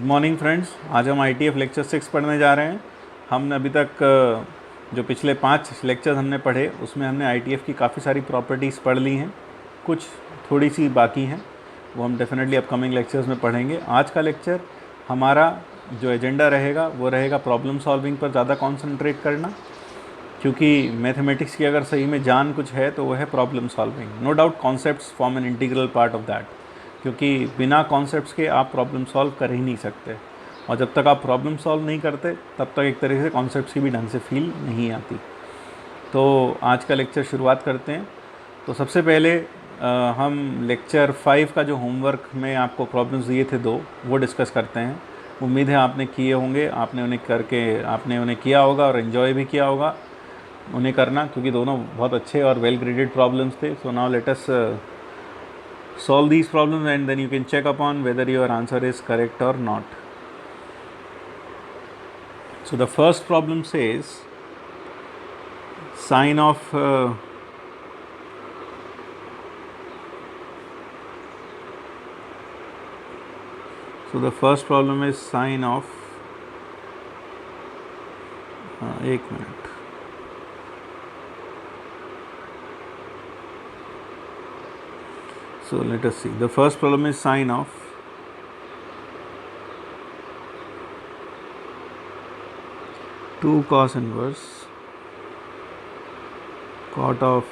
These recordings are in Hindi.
मॉर्निंग फ्रेंड्स, आज हम ITF लेक्चर 6 पढ़ने जा रहे हैं। हमने अभी तक जो पिछले 5 लेक्चर्स हमने पढ़े उसमें हमने ITF की काफ़ी सारी प्रॉपर्टीज़ पढ़ ली हैं, कुछ थोड़ी सी बाकी हैं, वो हम डेफिनेटली अपकमिंग लेक्चर्स में पढ़ेंगे। आज का लेक्चर हमारा जो एजेंडा रहेगा वो रहेगा प्रॉब्लम सॉल्विंग पर ज़्यादा कॉन्सेंट्रेट करना, क्योंकि मैथमेटिक्स की अगर सही में जान कुछ है तो वह है problem solving. No doubt concepts form an integral part of that, क्योंकि बिना कॉन्सेप्ट्स के आप प्रॉब्लम सॉल्व कर ही नहीं सकते, और जब तक आप प्रॉब्लम सॉल्व नहीं करते तब तक एक तरीके से कॉन्सेप्ट्स की भी ढंग से फील नहीं आती। तो आज का लेक्चर शुरुआत करते हैं। तो सबसे पहले हम लेक्चर 5 का जो होमवर्क में आपको प्रॉब्लम्स दिए थे 2, वो डिस्कस करते हैं। उम्मीद है आपने किए होंगे, आपने उन्हें किया होगा और एंजॉय भी किया होगा उन्हें करना, क्योंकि दोनों बहुत अच्छे और वेल ग्रेडेड प्रॉब्लम्स थे। So now let us solve these problems and then you can check upon whether your answer is correct or not. So the first problem says sine of so the first problem is sine of एक minute. So let us see. The first problem is sine of two cos inverse cot of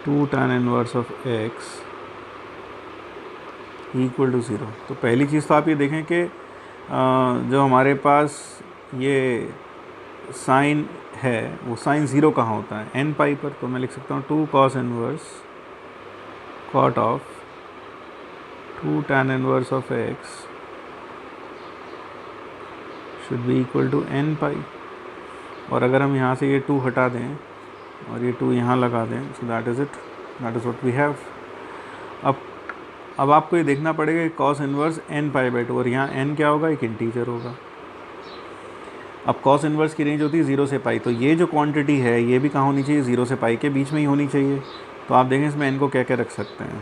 2 tan inverse of x equal to 0। तो पहली चीज़ तो आप ये देखें कि जो हमारे पास ये साइन है वो साइन 0 कहाँ होता है, n पाई पर। तो मैं लिख सकता हूँ 2 cos inverse cot of 2 tan inverse of x should be equal to n pi। और अगर हम यहाँ से ये 2 हटा दें और ये 2 यहाँ लगा दें, so that is it, that is what we have। अब आपको ये देखना पड़ेगा कि cos inverse n pi by 2, और यहाँ n क्या होगा, एक इंटीजर होगा। अब cos इनवर्स की रेंज होती है 0 से पाई, तो ये जो क्वांटिटी है ये भी कहाँ होनी चाहिए, 0 से पाई के बीच में ही होनी चाहिए। तो आप देखें इसमें n को क्या क्या रख सकते हैं।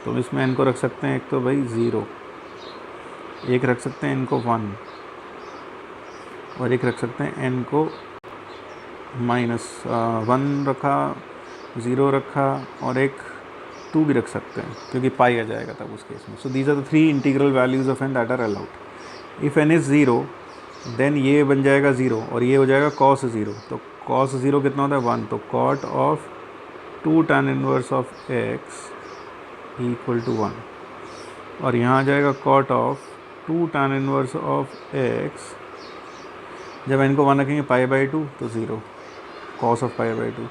तो इसमें n को रख सकते हैं, एक तो भाई 0, एक रख सकते हैं n को 1, और एक रख सकते हैं n को -1 रखा, 0 रखा, और एक 2 भी रख सकते हैं, क्योंकि पाई आ जाएगा तब उस केस में। So these are the 3 integral values of n that are allowed. If n is 0 then ये बन जाएगा 0 और ये हो जाएगा cos 0। तो cos 0 कितना होता है, 1। तो cot of 2 tan inverse of x equal to 1, और यहाँ आ जाएगा cot of 2 tan inverse of x, जब n को 1 रखेंगे पाई बाई 2 तो 0 cos ऑफ पाई बाई 2,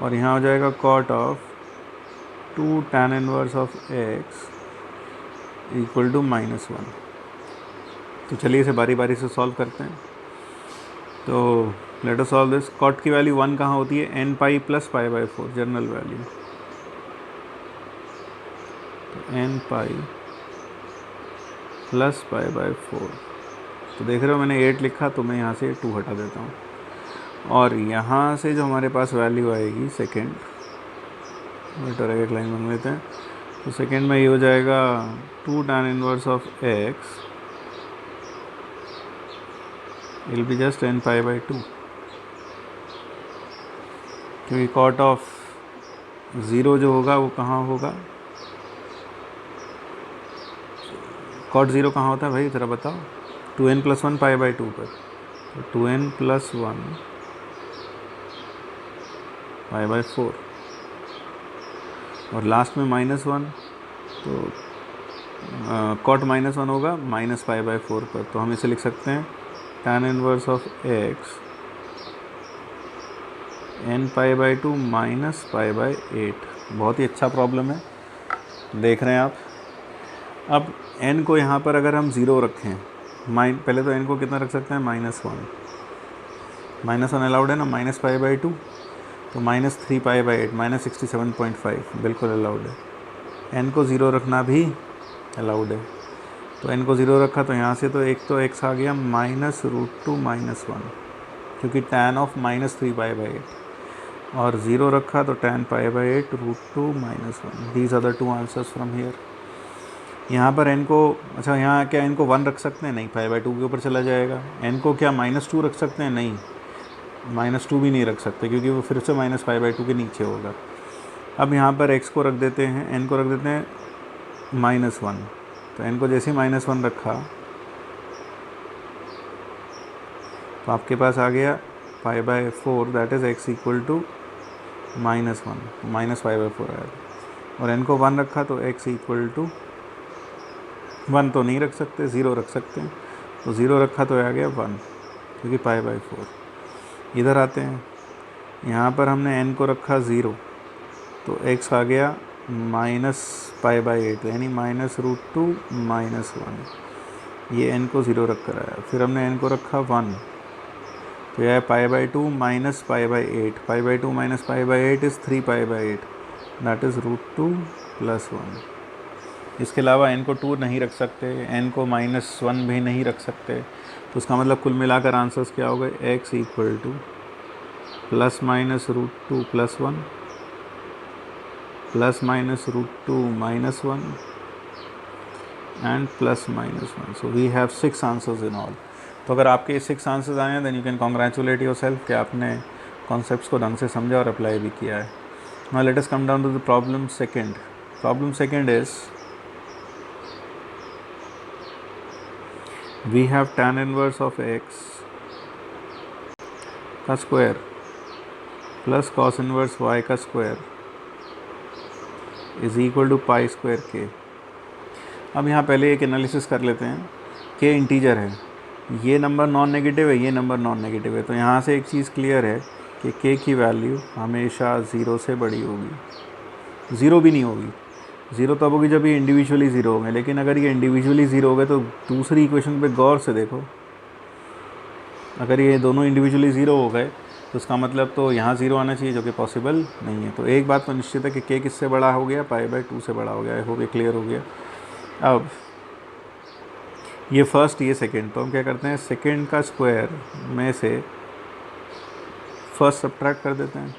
और यहाँ हो जाएगा cot of 2 tan inverse of x equal to -1। तो चलिए इसे बारी बारी से सॉल्व करते हैं। तो let us solve this. cot की वैल्यू 1 कहाँ होती है, n pi plus pi by 4, general value. तो n pi plus pi by 4। तो देख रहे हो मैंने 8 लिखा, तो मैं यहाँ से 2 हटा देता हूँ, और यहाँ से जो हमारे पास वैल्यू आएगी सेकेंड, एक लाइन बन लेते हैं। तो सेकेंड में ये हो जाएगा 2 tan inverse of x will be just n pi by 2, क्योंकि cot ऑफ 0 जो होगा वो कहाँ होगा, cot 0 कहाँ होता है भाई, ज़रा बताओ। 2n + 1 पाई बाई 2 पर, तो 2n + 1 पाई बाई 4, और लास्ट में -1, तो cot -1 होगा -पाई बाई 4 पर। तो हम इसे लिख सकते हैं tan inverse of x n pi by 2 pi by 8। बहुत ही अच्छा प्रॉब्लम है, देख रहे हैं आप। अब n को यहाँ पर अगर हम 0 रखें, पहले तो n को कितना रख सकते हैं, -1, -1 अलाउड है ना, -पाई बाई 2, तो -3 पाई बाई 8, -67.5 बिल्कुल अलाउड है। n को 0 रखना भी अलाउड है। तो n को 0 रखा, तो यहाँ से तो एक तो x आ गया -√2 -1, क्योंकि tan ऑफ -3 पाई बाई 8। और 0 रखा तो tan pi by 8 √2 -1। These are the two answers from here. यहाँ पर n को, अच्छा यहाँ क्या n को 1 रख सकते हैं? नहीं, पाई बाई 2 के ऊपर चला जाएगा। n को क्या -2 रख सकते हैं? नहीं, -2 भी नहीं रख सकते, क्योंकि वो फिर से -पाई बाई 2 के नीचे होगा। अब यहाँ पर x को रख देते हैं, n को रख देते हैं -1। तो n को जैसे ही -1 रखा तो आपके पास आ गया pi by 4, that is x equal to -1, -pi by 4 आया। और n को 1 रखा तो x इक्वल टू 1 तो नहीं रख सकते, 0 रख सकते हैं। तो 0 रखा तो आ गया 1, क्योंकि पाई बाई 4। इधर आते हैं, यहाँ पर हमने n को रखा 0, तो x आ गया -पाई बाई 8, यानी -√2 -1। ये n को 0 रख कर आया। फिर हमने n को रखा 1, तो यह पाई by 2 -pi by 8। Pi by 2 -pi by 8 is 3 pi by 8, that is √2 + 1। इसके अलावा n को 2 नहीं रख सकते, n को -1 भी नहीं रख सकते। तो उसका मतलब कुल मिलाकर आंसर्स क्या हो गए? x equal to ±√2 + 1 ±√2 -1 and +-1। So we have 6 answers in all. तो अगर आपके 6 आंसर्स आए हैं, then you can congratulate yourself कि आपने कॉन्सेप्ट्स को ढंग से समझा और अप्लाई भी किया है। Now let us come down to the problem second. Problem second is, we have tan inverse of x का square plus cos inverse y का square is equal to pi square के। अब यहाँ पहले एक एनालिसिस कर लेते हैं। के इंटीजर है, ये नंबर नॉन नेगेटिव है, ये नंबर नॉन नेगेटिव है। तो यहाँ से एक चीज़ क्लियर है कि के की वैल्यू हमेशा 0 से बड़ी होगी। 0 भी नहीं होगी, 0 तब होगी जब ये इंडिविजुअली 0 होंगे। लेकिन अगर ये इंडिविजुअली 0 हो गए तो दूसरी इक्वेशन पे गौर से देखो, अगर ये दोनों इंडिविजुअली 0 हो गए तो उसका मतलब तो यहाँ 0 आना चाहिए, जो कि पॉसिबल नहीं है। तो एक बात तो निश्चित है कि के किससे बड़ा हो गया? पाई बाई 2 से बड़ा हो गया। आई होप ये क्लियर हो गया। अब ये फर्स्ट, ये सेकेंड, तो हम क्या करते हैं, सेकेंड का स्क्वायर में से फर्स्ट सब्ट्रैक्ट कर देते हैं।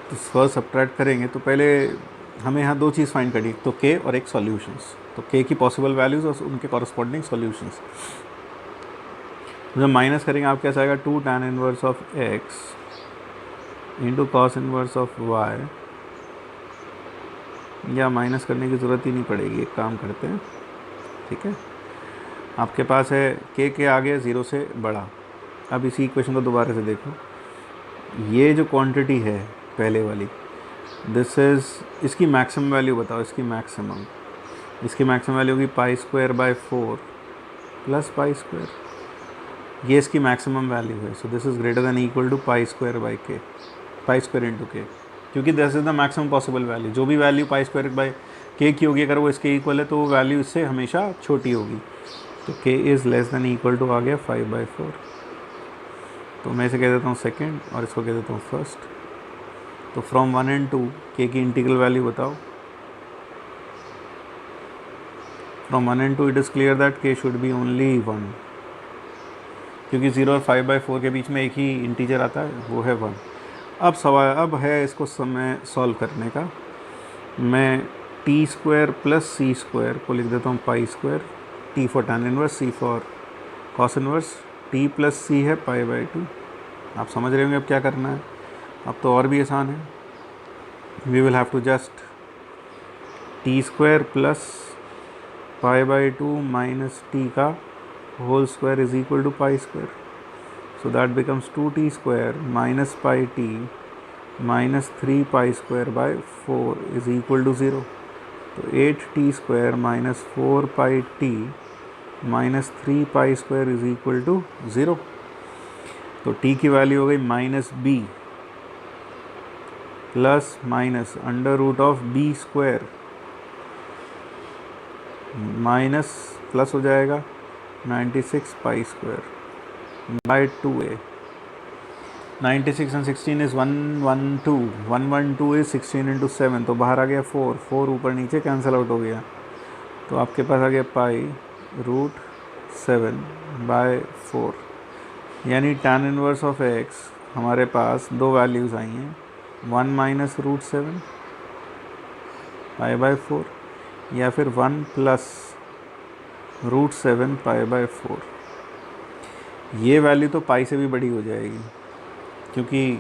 तो फर्स्ट सब्ट्रैक्ट करेंगे तो पहले हमें यहाँ 2 चीज़ फाइंड करनी, तो के और एक सॉल्यूशंस। तो के की पॉसिबल वैल्यूज़ और उनके कॉरस्पॉन्डिंग सॉल्यूशंस। जब माइनस करेंगे आप कैसा आएगा? 2 tan inverse of x into cos inverse of y। या माइनस करने की ज़रूरत ही नहीं पड़ेगी, एक काम करते हैं, ठीक है। आपके पास है के आगे 0 से बड़ा। अब इसी इक्वेशन को दोबारा से देखो, ये जो क्वांटिटी है पहले वाली, दिस इज़, इसकी मैक्सिमम वैल्यू बताओ। इसकी मैक्सिमम वैल्यू होगी pi square by 4 plus pi square. ये इसकी मैक्सिमम वैल्यू है। So this is greater than equal to pi square by k, pi square into k, क्योंकि this is the maximum possible value. जो भी वैल्यू पाई स्क्वायर बाई के की होगी, अगर वो इसके इक्वल है तो वो वैल्यू इससे हमेशा छोटी होगी। तो K is less than equal to आ गया 5/4। तो मैं इसे कह देता हूँ सेकेंड और इसको कह देता हूँ फर्स्ट। तो फ्रॉम 1 and 2 के की इंटीग्रल वैल्यू बताओ। From 1 and 2 it is clear that के शुड बी ओनली 1, क्योंकि 0 और 5/4 के बीच में एक ही इंटीजर आता है, वो है 1। अब सवाल अब है इसको समय सॉल्व करने का। मैं T square plus C square को लिख देता हूँ pi square, T for tan inverse, C for cos inverse. T plus C है पाई बाई 2। आप समझ रहे होंगे अब क्या करना है। अब तो और भी आसान है, we will have to just T square plus pi by 2 minus T का whole square is equal to pi square. So that becomes 2t square minus pi T minus 3 pi square by 4 is equal to 0। तो 8t square minus 4 pi T minus 3 pi square is equal to 0। तो t की वैल्यू हो गई -b plus minus under root of b square minus plus हो जाएगा 96 पाई square bye 2a। 96 and 16 is 112, 112 is 16 into 7, तो बाहर आ गया 4, 4 ऊपर नीचे कैंसिल आउट हो गया। तो आपके पास आ गया पाई √7/4, यानी tan इनवर्स ऑफ x हमारे पास दो वैल्यूज़ आई हैं, 1 माइनस रूट 7 पाई बाय 4 या फिर 1 प्लस रूट 7 पाई बाय 4। ये वैल्यू तो पाई से भी बड़ी हो जाएगी, क्योंकि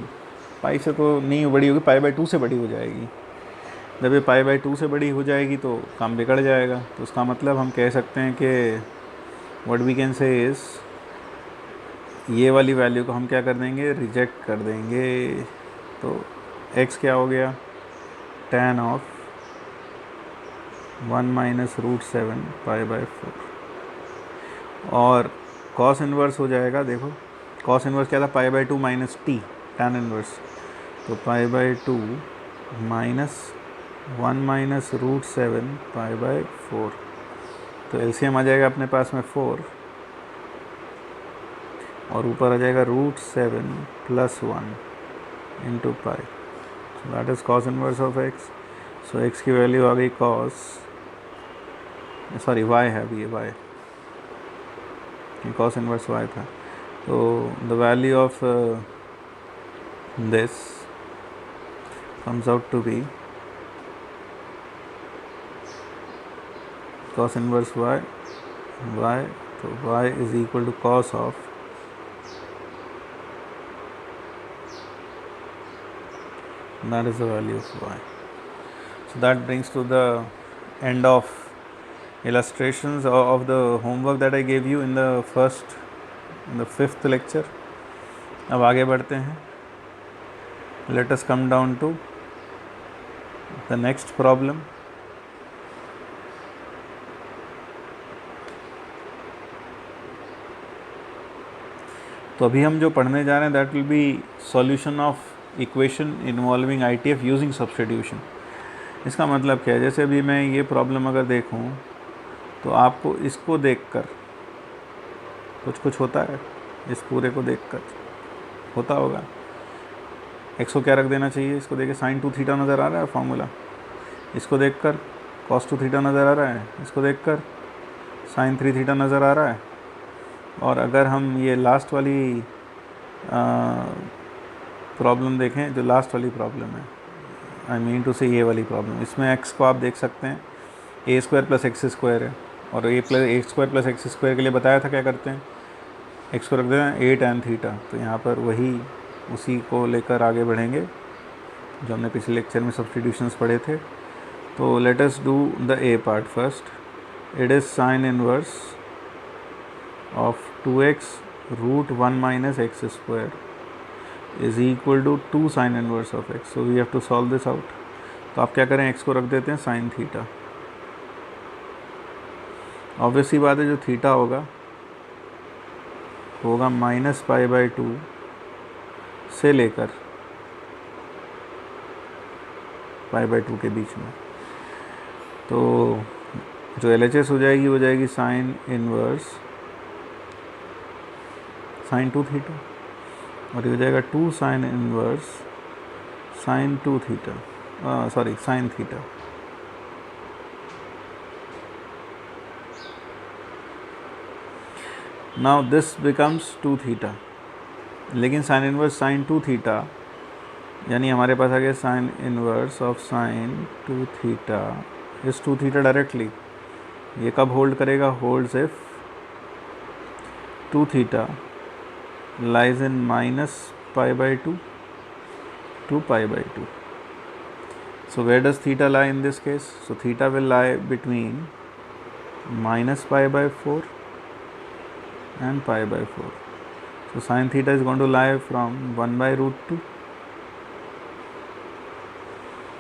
पाई से तो नहीं बड़ी होगी, पाई बाय 2 से बड़ी हो जाएगी। जब ये पाई बाय 2 से बड़ी हो जाएगी तो काम बिगड़ जाएगा। तो उसका मतलब हम कह सकते हैं कि what we can say is, ये वाली वैल्यू को हम क्या कर देंगे, रिजेक्ट कर देंगे। तो x क्या हो गया, tan of 1 minus root 7 pi by 4 और cos इन्वर्स हो जाएगा। देखो cos इन्वर्स क्या था, pi by 2 minus t tan inverse, तो pi by 2 minus 1 minus root 7 pi by 4। तो एलसीएम आ जाएगा अपने पास में 4 और ऊपर आ जाएगा root 7 plus 1 into pi. So that is cos inverse of x। सो x की वैल्यू आ गई कॉस, सॉरी y है अभी, ये y, कॉस इनवर्स y था। तो the value of this comes out to be cos inverse y, तो y is equal to cos of that is the value of y. So that brings to the end of illustrations of the homework that I gave you in the fifth lecture. अब आगे बढ़ते हैं. Let us come down to the next problem. तो अभी हम जो पढ़ने जा रहे हैं that will be solution of equation involving ITF using substitution. इसका मतलब क्या है, जैसे अभी मैं ये प्रॉब्लम अगर देखूं तो आपको इसको देखकर कुछ होता है, इस पूरे को देखकर होता होगा। x को क्या रख देना चाहिए, इसको देख के sin 2 थीटा नज़र आ रहा है फॉर्मूला, इसको देखकर cos 2 थीटा नज़र आ रहा है, इसको देखकर sin 3 थीटा नज़र आ रहा है। और अगर हम ये लास्ट वाली प्रॉब्लम देखें, जो लास्ट वाली प्रॉब्लम है, आई मीन टू से ये वाली प्रॉब्लम, इसमें x को आप देख सकते हैं ए स्क्वायर प्लस एक्स स्क्वायर है, और ए स्क्वायर प्लस एक्स स्क्वायर के लिए बताया था क्या करते हैं, x को रख देते हैं a tan थीटा। तो यहाँ पर वही उसी को लेकर आगे बढ़ेंगे जो हमने पिछले लेक्चर में सब्स्टिट्यूशंस पढ़े थे। तो let us do the A part first. It is sine inverse of 2x root 1 minus x square is equal to 2 sine inverse of x। So we have to solve this out. तो आप क्या करें, x को रख देते हैं साइन थीटा। ऑब्वियसली बात है, जो थीटा होगा माइनस पाई बाय 2 से लेकर पाई बाय 2 के बीच में। तो जो LHS हो जाएगी साइन इनवर्स साइन 2 थीटा, और ये हो जाएगा 2 sine inverse sine 2 theta, sorry sine theta. Now this becomes 2 theta, लेकिन साइन इनवर्स साइन 2 थीटा यानी हमारे पास आ गया sign inverse of sine 2 theta इस 2 थीटा डायरेक्टली। ये कब होल्ड करेगा, holds if 2 theta lies in minus pi by 2 to pi by 2. So where does theta lie in this case? So theta will lie between minus pi by 4 and pi by 4. So sin theta is going to lie from 1 by root 2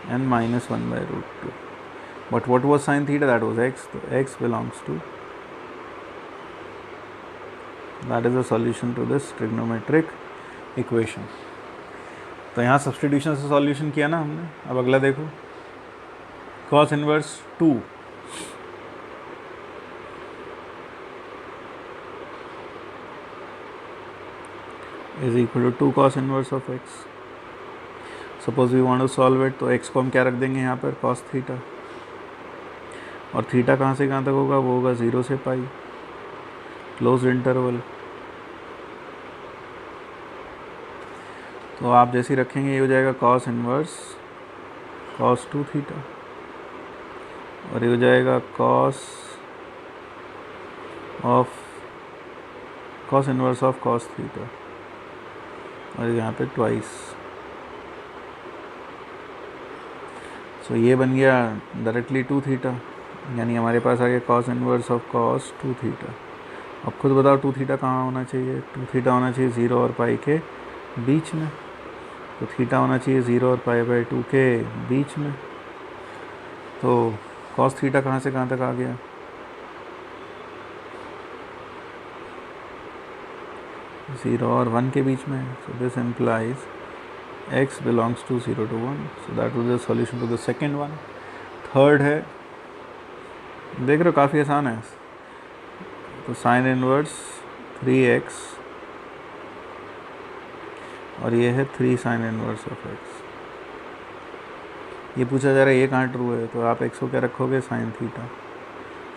and minus 1 by root 2. But what was sin theta? That was x. So x belongs to, that is the solution to this trigonometric equation. तो यहाँ सब्स्टिट्यूशन से सॉल्यूशन किया ना हमने। अब अगला देखो, cos inverse 2 is equal to 2 cos inverse of x. Suppose we want to solve it, तो x को हम क्या रख देंगे यहाँ पर, cos थीटा, और थीटा कहाँ से कहाँ तक होगा, वो होगा 0 से पाई, क्लोज इंटरवल। तो आप जैसे ही रखेंगे ये हो जाएगा cos इनवर्स cos 2 थीटा, और ये हो जाएगा cos inverse of cos theta, और यहाँ पे ट्वाइस। सो ये बन गया डायरेक्टली 2 थीटा, यानी हमारे पास आ गया cos inverse of cos 2 theta. अब खुद बताओ 2 थीटा कहाँ होना चाहिए? 2 थीटा होना चाहिए 0 और पाई के बीच में, तो थीटा होना चाहिए 0 और पाई बाई 2 के बीच में। तो cos थीटा कहाँ से कहाँ तक आ गया? 0 और 1 के बीच में। सो this implies x belongs to 0 to 1, so that was the solution to the second one. Third है, देख रहे हो काफ़ी आसान है। तो साइन इनवर्स 3x, और ये है 3 साइन इनवर्स ऑफ x। ये पूछा जा रहा है ये कहाँ ट्रू है, तो आप x को क्या रखोगे? Sine theta.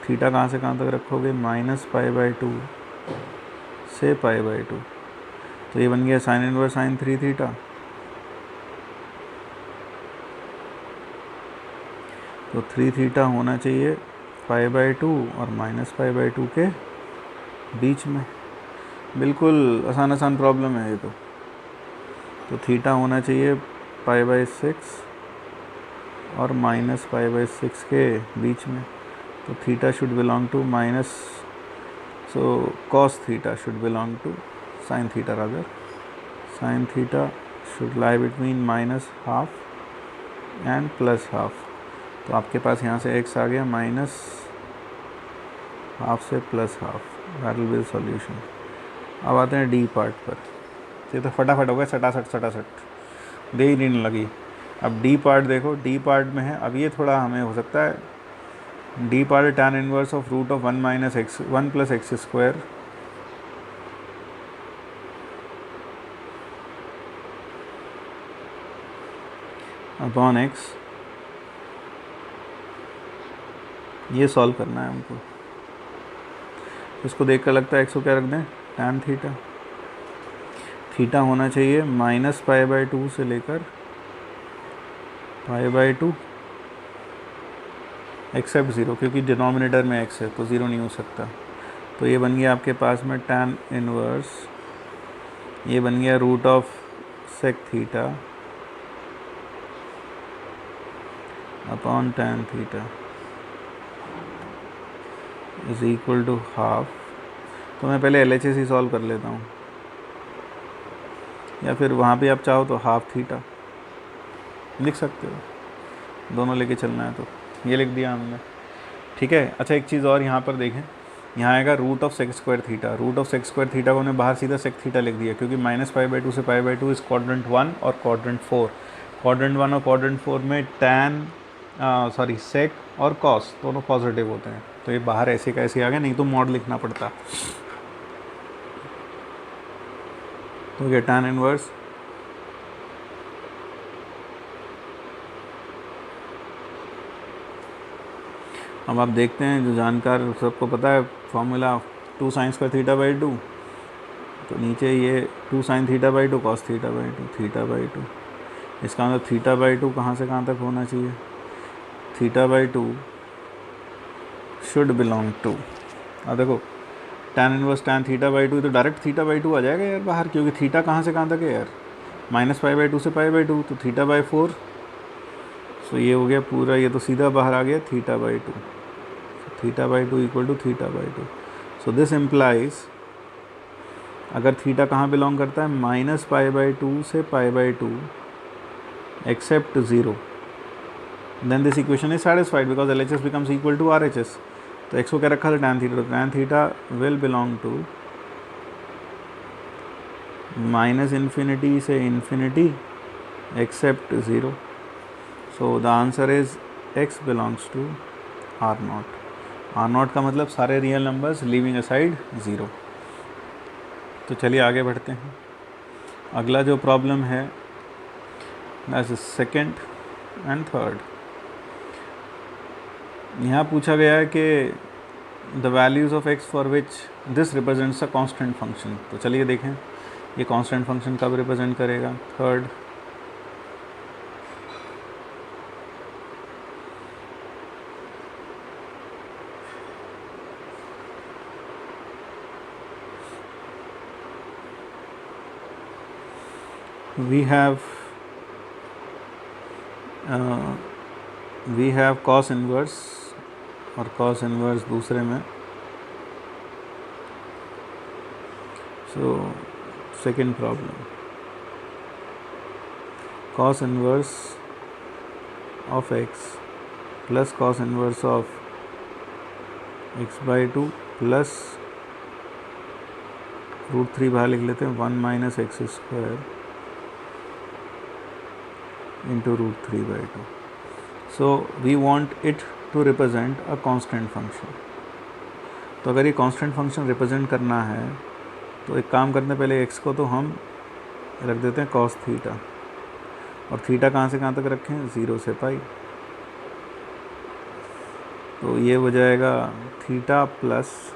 थीटा कहाँ से कहाँ तक रखोगे? माइनस पाई बाई 2 से पाई बाई 2, तो ये बन गया साइन इनवर्स साइन 3 थीटा। तो 3 थीटा होना चाहिए पाई बाई 2 और माइनस पाई बाई 2 के बीच में। बिल्कुल आसान प्रॉब्लम है ये तो थीटा होना चाहिए पाई बाई 6 और माइनस पाई बाई 6 के बीच में। तो theta should belong to minus, so cos theta should belong to sine theta, rather sine theta should lie between minus half and plus half. तो आपके पास यहाँ से x आ गया माइनस हाफ से plus half, that will be solution. अब आते हैं डी पार्ट पर। ये तो फटाफट हो गया, सटासट दे ही नहीं लगी। अब डी पार्ट देखो, डी पार्ट में है, अब ये थोड़ा हमें हो सकता है D part tan inverse of root of 1 plus x square upon x, ये सॉल्व करना है हमको। इसको देख कर लगता है एक्स को क्या रख दें? tan theta. थीटा होना चाहिए माइनस पाई बाई 2 से लेकर पाई बाई 2 एक्सेप्ट 0, क्योंकि डिनोमिनेटर में x है तो 0 नहीं हो सकता। तो ये बन गया आपके पास में tan इनवर्स, ये बन गया root of sec theta upon tan theta is equal to half. तो मैं पहले LHS ही सॉल्व कर लेता हूँ, या फिर वहाँ पे आप चाहो तो हाफ थीटा लिख सकते हो, दोनों लेके चलना है तो ये लिख दिया हमने, ठीक है। अच्छा एक चीज़ और यहाँ पर देखें, यहाँ आएगा root of sec square theta. Root of sec square theta को हमने बाहर सीधा सेक थीटा लिख दिया, क्योंकि माइनस पाई बाई 2 से पाई बाई 2 इस क्वाड्रेंट 1 और क्वाड्रेंट 4। क्वाड्रेंट 1 और क्वाड्रेंट 4 में सेक और कॉस दोनों पॉजिटिव होते हैं, तो ये बाहर ऐसे का ऐसे आ गया, नहीं तो मॉड लिखना पड़ता। तो ये tan इनवर्स अब आप देखते हैं, जो जानकार सबको पता है formula 2 sine square theta by 2, तो नीचे ये 2 sine theta by 2 cos theta by 2 theta by 2। इसका मतलब थीटा बाई 2 कहाँ से कहाँ तक होना चाहिए? Theta by 2 should belong to, अब देखो tan inverse tan theta by 2, तो डायरेक्ट थीटा बाई 2 आ जाएगा यार बाहर, क्योंकि थीटा कहाँ से कहाँ तक है यार? माइनस पाई बाई 2 से पाई बाई 2, तो थीटा बाई 4। सो ये हो गया पूरा, ये तो सीधा बाहर आ गया theta by 2। Theta by 2 equal to theta by 2। So this implies, अगर थीटा कहाँ बिलोंग करता है? माइनस पाई बाई 2 से pi by 2 except 0, then this equation is satisfied because LHS becomes equal to RHS। तो एक्स को क्या रखा था? tan theta. तो tan theta will belong to minus infinity से infinity except 0। So the answer is x belongs to R0। R0 का मतलब सारे रियल नंबर्स लीविंग असाइड 0। तो चलिए आगे बढ़ते हैं। अगला जो प्रॉब्लम है दैट्स सेकंड एंड थर्ड। यहाँ पूछा गया है कि the values of x for which this represents a constant function. तो चलिए देखें, ये कांस्टेंट फंक्शन कब रिप्रेजेंट करेगा? Third, we have cos inverse और cos इनवर्स दूसरे में. So second problem, cos inverse of x plus cos inverse of x by 2 plus √3 बाहर लिख लेते हैं 1 minus x square into √3 by 2. So we want it to represent a constant function. तो अगर ये कांस्टेंट फंक्शन रिप्रेजेंट करना है तो एक काम करते हैं, पहले x को तो हम रख देते हैं cos थीटा, और थीटा कहाँ से कहाँ तक रखें? 0 से पाई. तो ये हो जाएगा theta plus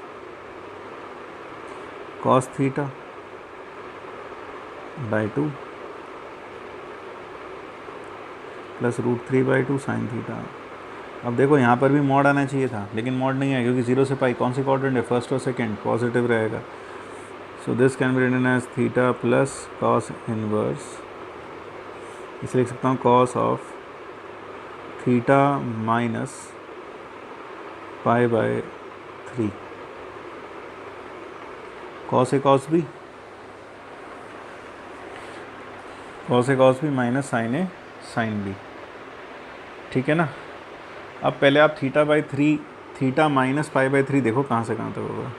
cos theta by 2 plus √3 by 2 sine theta. अब देखो यहाँ पर भी मॉड आना चाहिए था, लेकिन मॉड नहीं है क्योंकि 0 से पाई कौन सी क्वाड्रेंट है? फर्स्ट और सेकंड, पॉजिटिव रहेगा. So this can be written as theta plus cos inverse. इसे लिख सकता हूँ cos of theta minus pi by 3. Cos A cos B, cos A cos B minus sine A sine B. ठीक है ना? अब पहले आप theta by 3, theta minus pi by 3 देखो कहाँ से कहाँ तक होगा.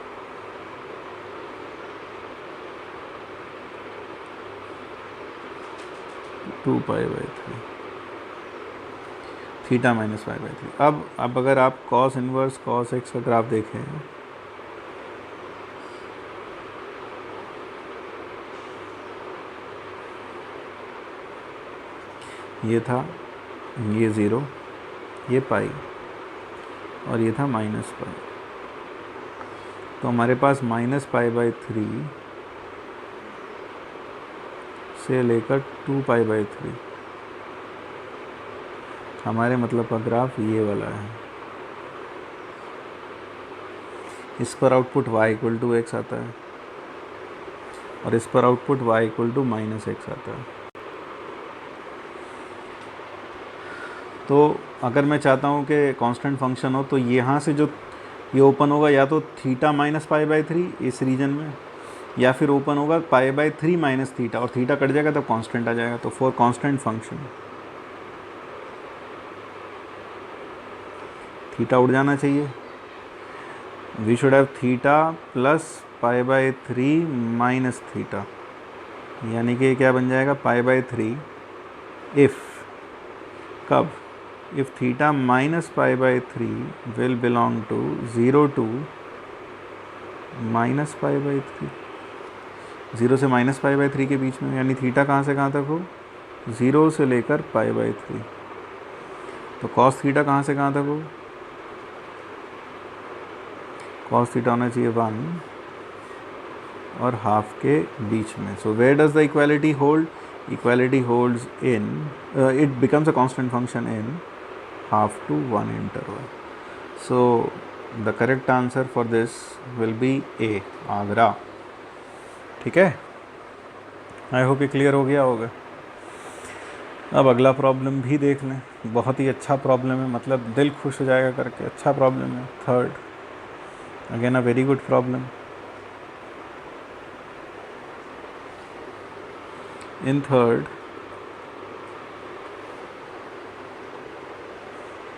Two pi by 3, theta minus pi by 3. अब अगर आप कॉस इनवर्स कॉस एक्स का ग्राफ देखें, ये था, ये 0, ये पाई, और ये था माइनस पाई. तो हमारे पास माइनस पाई बाई 3 से लेकर 2 पाई बाई 3 हमारे मतलब का ग्राफ ये वाला है. इस पर output y equal to x आता है और इस पर output y equal to minus x आता है. तो अगर मैं चाहता हूँ कि कांस्टेंट फंक्शन हो तो यहाँ से जो ये ओपन होगा या तो थीटा माइनस पाई बाई 3 इस रीजन में, या फिर ओपन होगा पाई बाई 3 माइनस थीटा, और थीटा कट जाएगा तब कांस्टेंट आ जाएगा. तो फॉर कांस्टेंट फंक्शन थीटा उड़ जाना चाहिए. We should have theta plus pi by 3 minus theta, यानी कि क्या बन जाएगा? पाई बाई 3 इफ़, कब? If theta minus pi by 3 will belong to 0 to minus pi by 3, 0 से माइनस पाई बाई 3 के बीच में, यानी थीटा कहाँ से कहाँ तक हो? 0 से लेकर पाई बाई 3. तो कॉस थीटा कहाँ से कहाँ तक हो? कॉस थीटा होना चाहिए 1 और हाफ के बीच में. So where does the equality hold? Equality holds in, it becomes a constant function in half to 1 interval. So the correct answer for this will be A, Agra. ठीक है? आई होप ये क्लियर हो गया होगा. अब अगला प्रॉब्लम भी देख लें. बहुत ही अच्छा प्रॉब्लम है, मतलब दिल खुश हो जाएगा करके. अच्छा प्रॉब्लम है. Third, again a very good problem. In third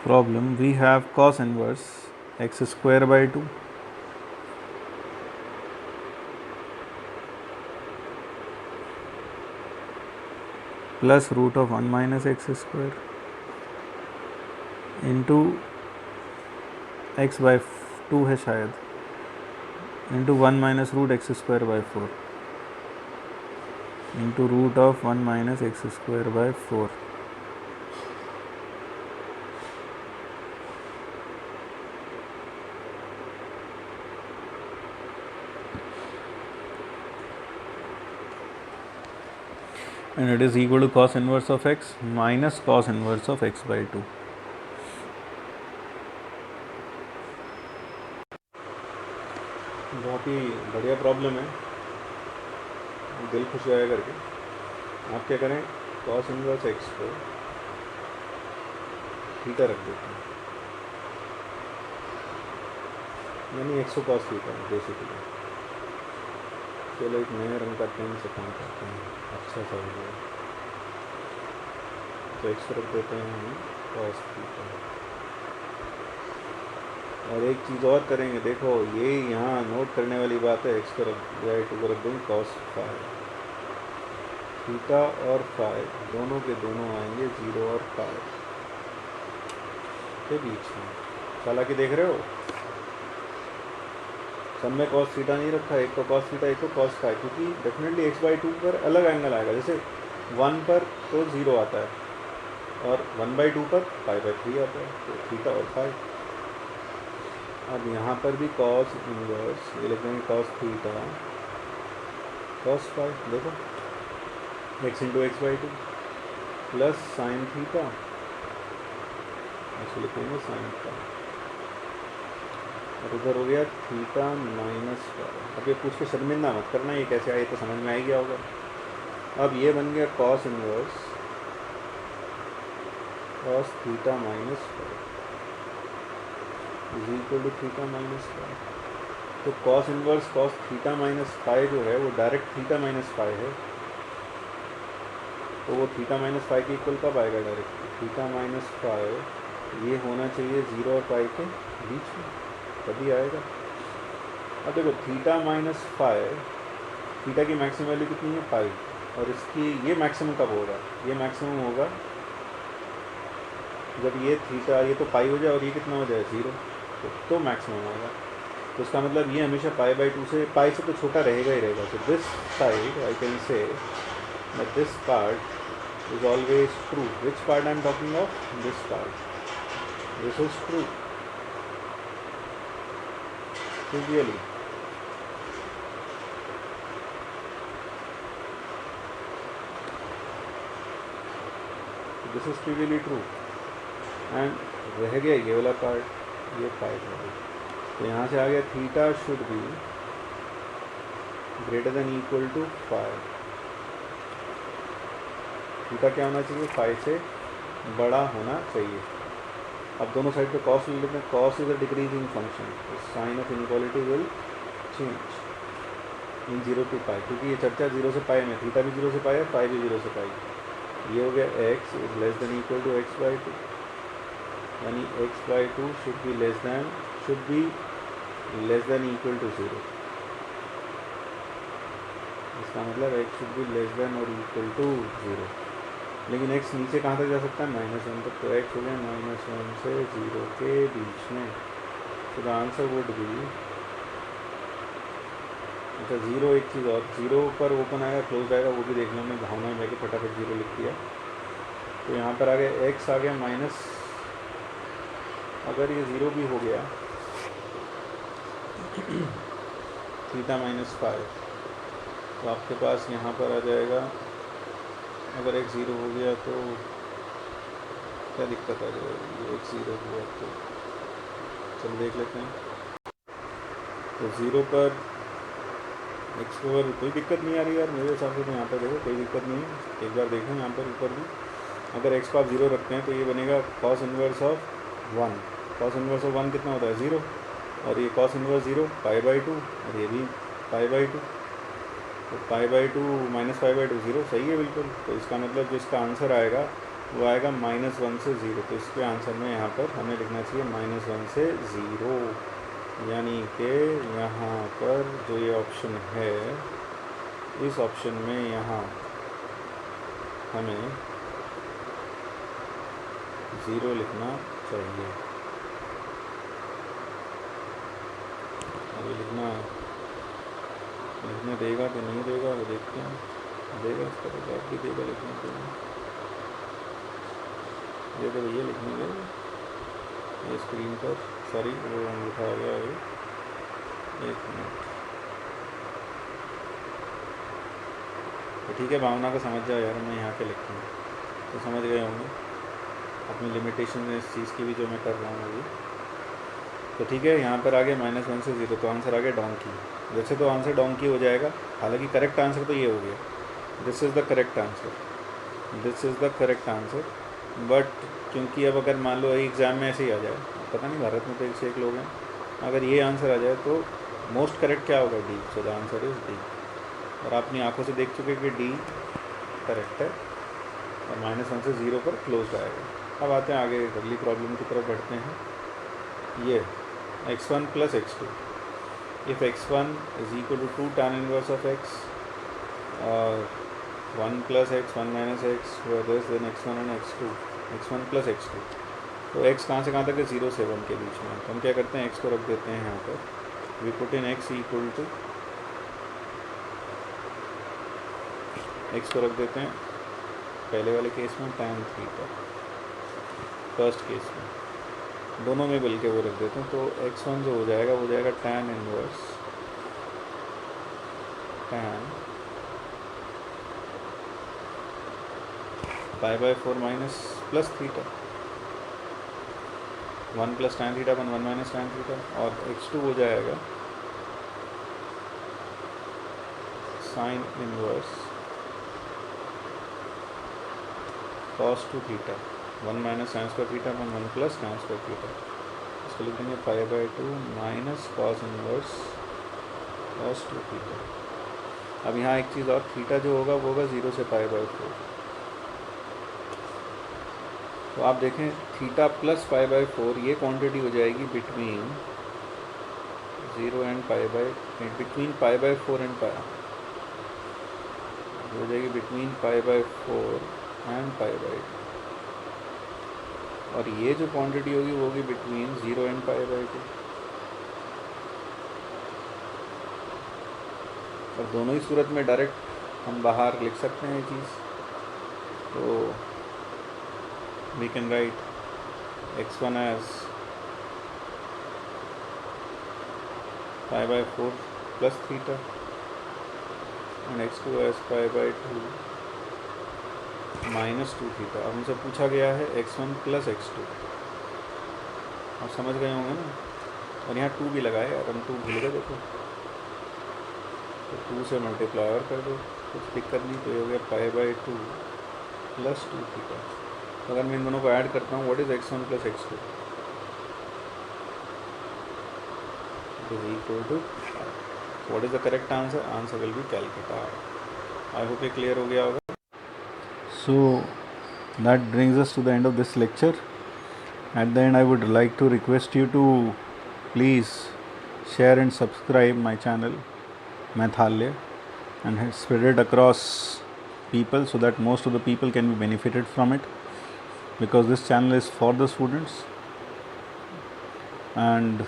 problem, we have cos inverse x square by 2 plus root of 1 minus x square into x by 2 है शायद, into 1 minus root x square by 4 into root of 1 minus x square by 4. and it is equal to cos inverse of x minus cos inverse of x by 2. बहुत ही बढ़िया प्रॉब्लम है, दिल खुश हो जाएगा करके। आप क्या करें, cos इनवर्स x को थीटा रख देते हैं, यानी x को cos थीटा बेसिकली। चलो एक नए रंग का पेन से काम करते हैं, अच्छा सा हो गया। तो x रख देते हैं हम cos थीटा। और एक चीज़ और करेंगे, देखो ये यहाँ नोट करने वाली बात है, x को रख दिया, 2 को रख देंगे cos फाई। थीटा और फाई दोनों के दोनों आएंगे 0 और फाई के बीच में। चालाकी देख रहे हो, सब में cos थीटा नहीं रखा, एक को cos थीटा एक को cos फाई, क्योंकि डेफिनेटली x बाई 2 पर अलग एंगल आएगा। जैसे 1 पर तो 0 आता है और 1 बाई 2 पर फाई बाई 3 आता है, तो थीटा और फाई। अब यहाँ पर भी cos इनवर्स, ये लिख देंगे cos थीटा cos फाई। देखो x into x by 2 plus sine theta, ऐसे लिखेंगे साइन फाई, और उधर हो गया थीटा माइनस फाई। अब ये पूछ के शर्मिंदा मत करना, ये कैसे आए तो समझ में आ ही गया होगा। अब ये बन गया cos inverse cos theta minus phi is equal to theta minus phi. तो cos inverse cos theta minus phi जो है वो डायरेक्ट थीटा माइनस फाई है, तो वो थीटा माइनस फाई के इक्वल कब आएगा डायरेक्ट? थीटा माइनस फाई ये होना चाहिए 0 और पाई के बीच में, तभी आएगा। अब देखो थीटा माइनस फाई, थीटा की मैक्सिमम वैल्यू कितनी है? पाई, और इसकी ये मैक्सिमम कब होगा? ये मैक्सिमम होगा जब ये थीटा, ये तो पाई हो जाए और ये कितना हो जाए 0, तो मैक्सिमम होगा। तो इसका मतलब ये हमेशा पाई बाई 2 से, पाई से तो छोटा रहेगा ही रहेगा। तो this side I can say that this part is always true. Which part I am talking of? This part. This is true. Trivially. This is trivially true. And रह गया ये वाला पार्ट, ये पार्ट है। तो यहाँ से आ गया theta should be greater than equal to phi. Theta क्या होना चाहिए? फाई से बड़ा होना चाहिए। अब दोनों साइड पे कॉस ले लेते हैं। Cos is a decreasing function, sign of inequality will change in 0 to pi, क्योंकि ये चर्चा 0 से पाई में, थीटा भी 0 से पाई है, फाई भी 0 से पाई। ये हो गया x is less than equal to x by 2, यानी x बाई 2 should be less than equal to 0। इसका मतलब x should be less than और इक्वल टू 0। लेकिन x नीचे कहाँ तक जा सकता है? -1 तक। तो x हो गया -1 से 0 के बीच में। तो द आंसर वुड बी, अच्छा 0, एक चीज़ और, 0 पर ओपन आएगा क्लोज आएगा, वो भी देख लो। मैं भावना में जाके फटाफट 0 लिख दिया। तो यहाँ पर आ गया x आ गया माइनस, अगर ये 0 भी हो गया थीटा माइनस फाई, तो आपके पास यहाँ पर आ जाएगा, अगर x 0 हो गया तो क्या दिक्कत आ जाएगी? x 0 हुआ तो चल देख लेते हैं। तो 0 पर x पर कोई दिक्कत नहीं आ रही यार मेरे हिसाब से। तो यहाँ पर देखो कोई दिक्कत नहीं है, एक बार देखें यहाँ पर ऊपर भी। अगर x को आप 0 रखते हैं तो ये बनेगा cos inverse of 1। cos inverse of 1 कितना होता है? 0। और ये cos इनवर्स 0 पाई बाई 2, और ये भी पाई बाई 2। तो पाई बाई 2 माइनस पाई बाई 2 0, सही है बिल्कुल। तो इसका मतलब जो इसका आंसर आएगा वो आएगा -1 से 0। तो इसके आंसर में यहाँ पर हमें लिखना चाहिए -1 से 0, यानी कि यहाँ पर जो ये ऑप्शन है, इस ऑप्शन में यहाँ हमें 0 लिखना चाहिए। अभी लिखने देगा कि नहीं देगा वो देखते हैं। देगा, इसका तो जवाब भी देगा लिखने के लिए। ये तो भैया लिखने के ये स्क्रीन पर, सॉरी वो उठा गया अभी, 1 मिनट। तो ठीक है, भावना को समझ जाओ यार, मैं यहाँ पे लिखता हूँ तो समझ गए होंगे अपनी लिमिटेशन इस चीज़ की भी जो मैं कर रहा हूँ अभी। तो ठीक है, यहाँ पर आ गया -1 से 0, तो आंसर आ गया डोंकी। वैसे तो आंसर डोंकी हो जाएगा, हालांकि करेक्ट आंसर तो ये हो गया, this is the correct answer, this is the correct answer. But क्योंकि अब अगर मान लो एग्ज़ाम में ऐसे ही आ जाए, पता नहीं भारत में तो 1 लोग हैं, अगर ये आंसर आ जाए तो मोस्ट करेक्ट क्या होगा, D. So the answer is D. और आप अपनी आंखों से देख चुके कि डी करेक्ट है और -1 से 0 पर क्लोज आएगा। अब आते हैं आगे अगली प्रॉब्लम की तरफ बढ़ते हैं। ये x1 + x2, if x1 = 2 tan inverse of x और 1 + x 1 - x this then x1 and x2, x1 + x2, तो x कहाँ से कहाँ तक है, 0 से 1 के बीच में। तो हम क्या करते हैं, x को रख देते हैं यहाँ पर, we put in x = x को रख देते हैं पहले वाले केस में tan थीटा, फर्स्ट केस में दोनों में बल्कि वो रख देते हैं। तो x1 जो हो जाएगा वो जाएगा tan inverse tan π/4 minus plus theta, 1 + tan theta 1 - tan theta, और x2 हो जाएगा sin inverse cos 2 theta 1 - sin² theta 1 + tan² theta. इसको लिख देंगे π/2 minus cos inverse cos 2 theta. अब यहाँ एक चीज़ और, थीटा जो होगा वो होगा 0 से π/4। तो आप देखें थीटा प्लस π/4 ये क्वांटिटी हो जाएगी बिटवीन 0 एंड बिटवीन π/4 एंड हो जाएगी बिटवीन π/4 एंड π/2, और ये जो क्वांटिटी होगी वो होगी बिटवीन 0 एंड π/2। और दोनों ही सूरत में डायरेक्ट हम बाहर लिख सकते हैं ये चीज़। तो we can write x1 as π/4 plus theta and x2 as π/2 minus 2 theta। अब हमसे पूछा गया है x1 + x2, आप समझ गए होंगे ना। और यहाँ 2 भी लगाए, अब हम 2 भूल गए देखो, तो 2 से मल्टीप्लाई और कर दो, कुछ दिक्कत नहीं। तो ये हो गया π/2 + 2 थीटा। अगर मैं इन दोनों को ऐड करता हूँ, what is x1 + x2 is equal to, what is the correct answer, answer will be Calcutta. I hope ये क्लियर हो गया होगा। So that brings us to the end of this lecture. At the end I would like to request you to please share and subscribe my channel Maithalya and spread it across people so that most of the people can be benefited from it, because this channel is for the students and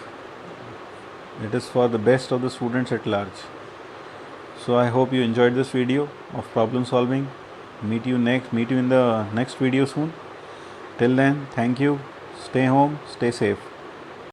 it is for the best of the students at large. So I hope you enjoyed this video of problem solving. Meet you in the next video soon. Till then, thank you. Stay home, stay safe.